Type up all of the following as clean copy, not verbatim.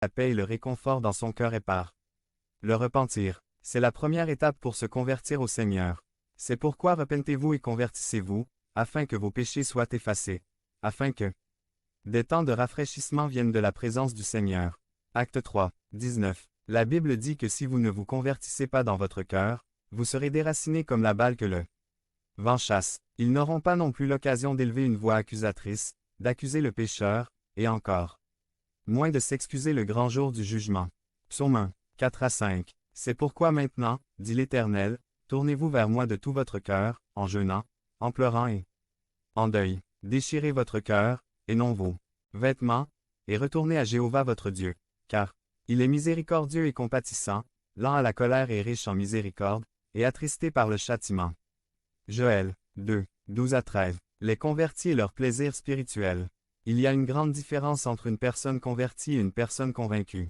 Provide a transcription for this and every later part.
la paix et le réconfort dans son cœur épars. Le repentir, c'est la première étape pour se convertir au Seigneur. C'est pourquoi repentez-vous et convertissez-vous, afin que vos péchés soient effacés, afin que des temps de rafraîchissement viennent de la présence du Seigneur. Acte 3, 19. La Bible dit que si vous ne vous convertissez pas dans votre cœur, vous serez déracinés comme la balle que le vent chasse. Ils n'auront pas non plus l'occasion d'élever une voix accusatrice, d'accuser le pécheur, et encore moins de s'excuser le grand jour du jugement. Psaume 1, 4 à 5. C'est pourquoi maintenant, dit l'Éternel, tournez-vous vers moi de tout votre cœur, en jeûnant, en pleurant et en deuil. Déchirez votre cœur, et non vos vêtements, et retournez à Jéhovah votre Dieu, car il est miséricordieux et compatissant, lent à la colère et riche en miséricorde, et attristé par le châtiment. Joël 2, 12 à 13. Les convertis et leur plaisir spirituel. Il y a une grande différence entre une personne convertie et une personne convaincue.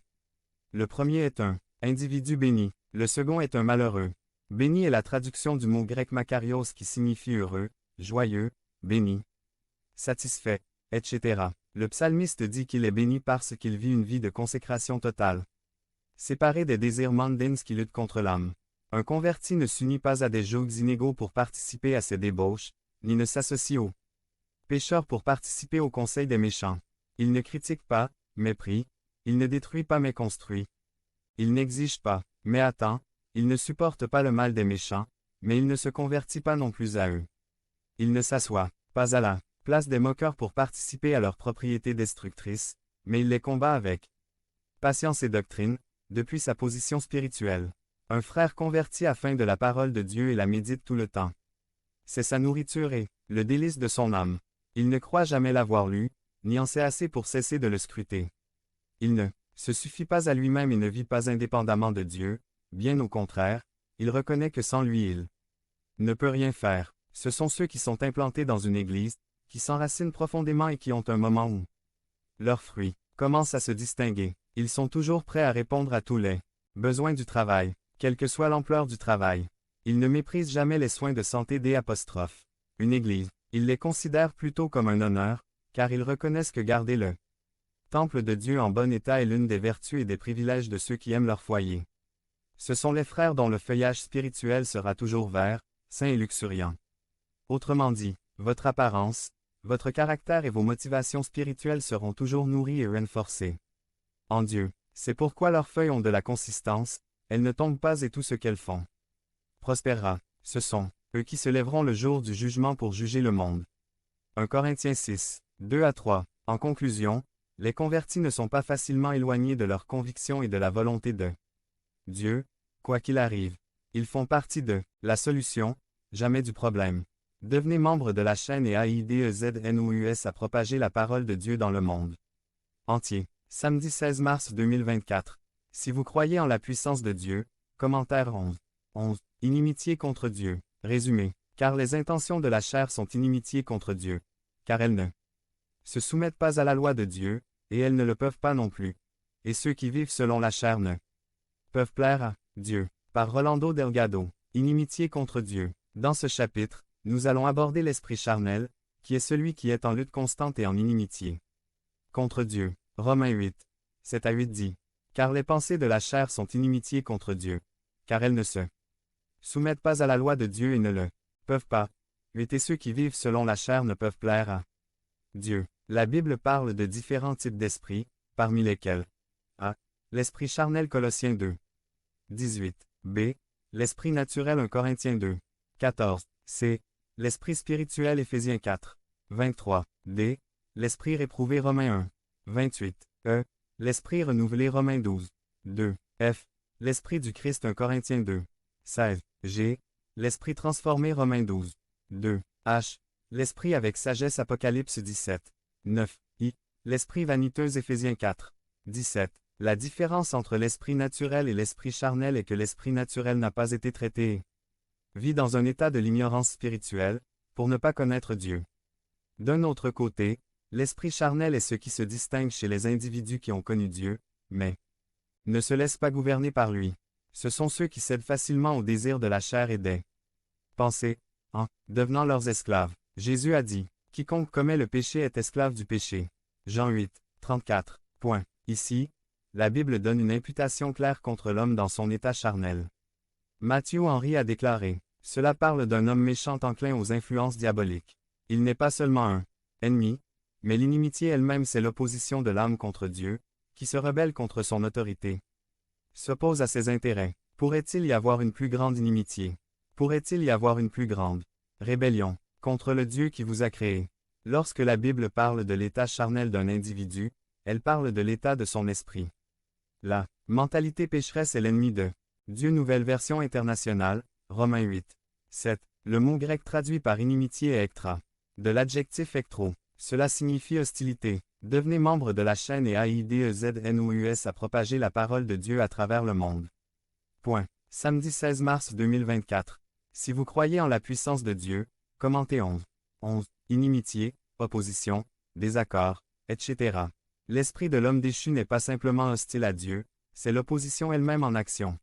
Le premier est un individu béni, le second est un malheureux. Béni est la traduction du mot grec makarios qui signifie heureux, joyeux, béni, satisfait, etc. Le psalmiste dit qu'il est béni parce qu'il vit une vie de consécration totale. Séparé des désirs mondains qui luttent contre l'âme. Un converti ne s'unit pas à des jougs inégaux pour participer à ses débauches, ni ne s'associe aux pécheurs pour participer au conseil des méchants. Il ne critique pas, mais prie. Il ne détruit pas mais construit. Il n'exige pas, mais attend. Il ne supporte pas le mal des méchants, mais il ne se convertit pas non plus à eux. Il ne s'assoit pas à la place des moqueurs pour participer à leurs propriétés destructrices, mais il les combat avec patience et doctrine, depuis sa position spirituelle. Un frère converti a faim de la parole de Dieu et la médite tout le temps. C'est sa nourriture et le délice de son âme. Il ne croit jamais l'avoir lu, ni en sait assez pour cesser de le scruter. Il ne se suffit pas à lui-même et ne vit pas indépendamment de Dieu, bien au contraire, il reconnaît que sans lui il ne peut rien faire. Ce sont ceux qui sont implantés dans une église, qui s'enracinent profondément et qui ont un moment où leurs fruits commencent à se distinguer. Ils sont toujours prêts à répondre à tous les besoins du travail, quelle que soit l'ampleur du travail. Ils ne méprisent jamais les soins de santé des apostrophes. Une église, ils les considèrent plutôt comme un honneur, car ils reconnaissent que garder le temple de Dieu en bon état est l'une des vertus et des privilèges de ceux qui aiment leur foyer. Ce sont les frères dont le feuillage spirituel sera toujours vert, sain et luxuriant. Autrement dit, votre apparence, votre caractère et vos motivations spirituelles seront toujours nourris et renforcés en Dieu. C'est pourquoi leurs feuilles ont de la consistance, elles ne tombent pas et tout ce qu'elles font prospérera. Ce sont eux qui se lèveront le jour du jugement pour juger le monde. 1 Corinthiens 6, 2 à 3. En conclusion, les convertis ne sont pas facilement éloignés de leurs convictions et de la volonté de Dieu, quoi qu'il arrive. Ils font partie de la solution, jamais du problème. Devenez membre de la chaîne et AIDEZNOUS à propager la parole de Dieu dans le monde entier. Samedi 16 mars 2024. Si vous croyez en la puissance de Dieu, commentaire 11. 11. Inimitié contre Dieu. Résumé. Car les intentions de la chair sont inimitié contre Dieu. Car elles ne se soumettent pas à la loi de Dieu, et elles ne le peuvent pas non plus. Et ceux qui vivent selon la chair ne peuvent plaire à Dieu. Par Rolando Delgado. Inimitié contre Dieu. Dans ce chapitre, nous allons aborder l'esprit charnel, qui est celui qui est en lutte constante et en inimitié contre Dieu. Romains 8. 7 à 8 dit. Car les pensées de la chair sont inimitié contre Dieu. Car elles ne se soumettent pas à la loi de Dieu et ne le peuvent pas. 8 Et ceux qui vivent selon la chair ne peuvent plaire à Dieu. La Bible parle de différents types d'esprits, parmi lesquels a. L'esprit charnel Colossiens 2. 18. B. L'esprit naturel 1 Corinthiens 2. 14. C. L'esprit spirituel Éphésiens 4. 23. D. L'esprit réprouvé Romains 1. 28. E. L'esprit renouvelé Romains 12. 2. F. L'esprit du Christ 1 Corinthiens 2. 16. G. L'esprit transformé Romains 12. 2. H. L'esprit avec sagesse Apocalypse 17. 9. I. L'esprit vaniteux Éphésiens 4. 17. La différence entre l'esprit naturel et l'esprit charnel est que l'esprit naturel n'a pas été traité et vit dans un état de l'ignorance spirituelle, pour ne pas connaître Dieu. D'un autre côté, l'esprit charnel est ce qui se distingue chez les individus qui ont connu Dieu, mais ne se laissent pas gouverner par lui. Ce sont ceux qui cèdent facilement au désir de la chair et des pensées, en devenant leurs esclaves. Jésus a dit, « Quiconque commet le péché est esclave du péché. » Jean 8, 34. Point. Ici, la Bible donne une imputation claire contre l'homme dans son état charnel. Matthew Henry a déclaré, « Cela parle d'un homme méchant enclin aux influences diaboliques. Il n'est pas seulement un ennemi, mais l'inimitié elle-même c'est l'opposition de l'âme contre Dieu, qui se rebelle contre son autorité. S'oppose à ses intérêts. Pourrait-il y avoir une plus grande inimitié? Pourrait-il y avoir une plus grande rébellion contre le Dieu qui vous a créé? Lorsque la Bible parle de l'état charnel d'un individu, elle parle de l'état de son esprit. La mentalité pécheresse est l'ennemi de Dieu. Nouvelle version internationale, Romains 8. 7. Le mot grec traduit par inimitié est ectra. De l'adjectif ectro. Cela signifie hostilité. Devenez membre de la chaîne et AIDEZNOUS à propager la parole de Dieu à travers le monde. Point. Samedi 16 mars 2024. Si vous croyez en la puissance de Dieu, commentez 11. 11. Inimitié, opposition, désaccord, etc. L'esprit de l'homme déchu n'est pas simplement hostile à Dieu, c'est l'opposition elle-même en action.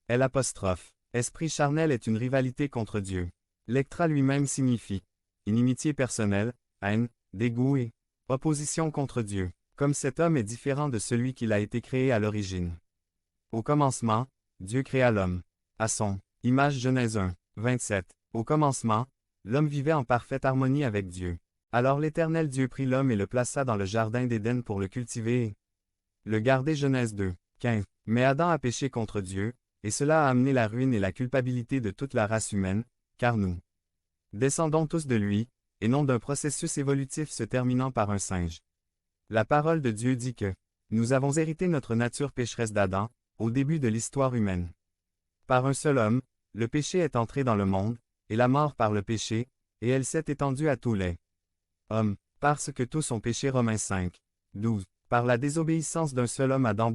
L'apostrophe. Esprit charnel est une rivalité contre Dieu. L'ectra lui-même signifie inimitié personnelle, haine, dégoût et opposition contre Dieu, comme cet homme est différent de celui qu'il a été créé à l'origine. Au commencement, Dieu créa l'homme. À son image Genèse 1, 27. Au commencement, l'homme vivait en parfaite harmonie avec Dieu. Alors l'Éternel Dieu prit l'homme et le plaça dans le jardin d'Éden pour le cultiver et le garder. Genèse 2, 15. Mais Adam a péché contre Dieu, et cela a amené la ruine et la culpabilité de toute la race humaine, car nous descendons tous de lui, et non d'un processus évolutif se terminant par un singe. La parole de Dieu dit que nous avons hérité notre nature pécheresse d'Adam, au début de l'histoire humaine. Par un seul homme, le péché est entré dans le monde, et la mort par le péché, et elle s'est étendue à tous les hommes, parce que tous ont péché. Romains 5, 12. Par la désobéissance d'un seul homme Adam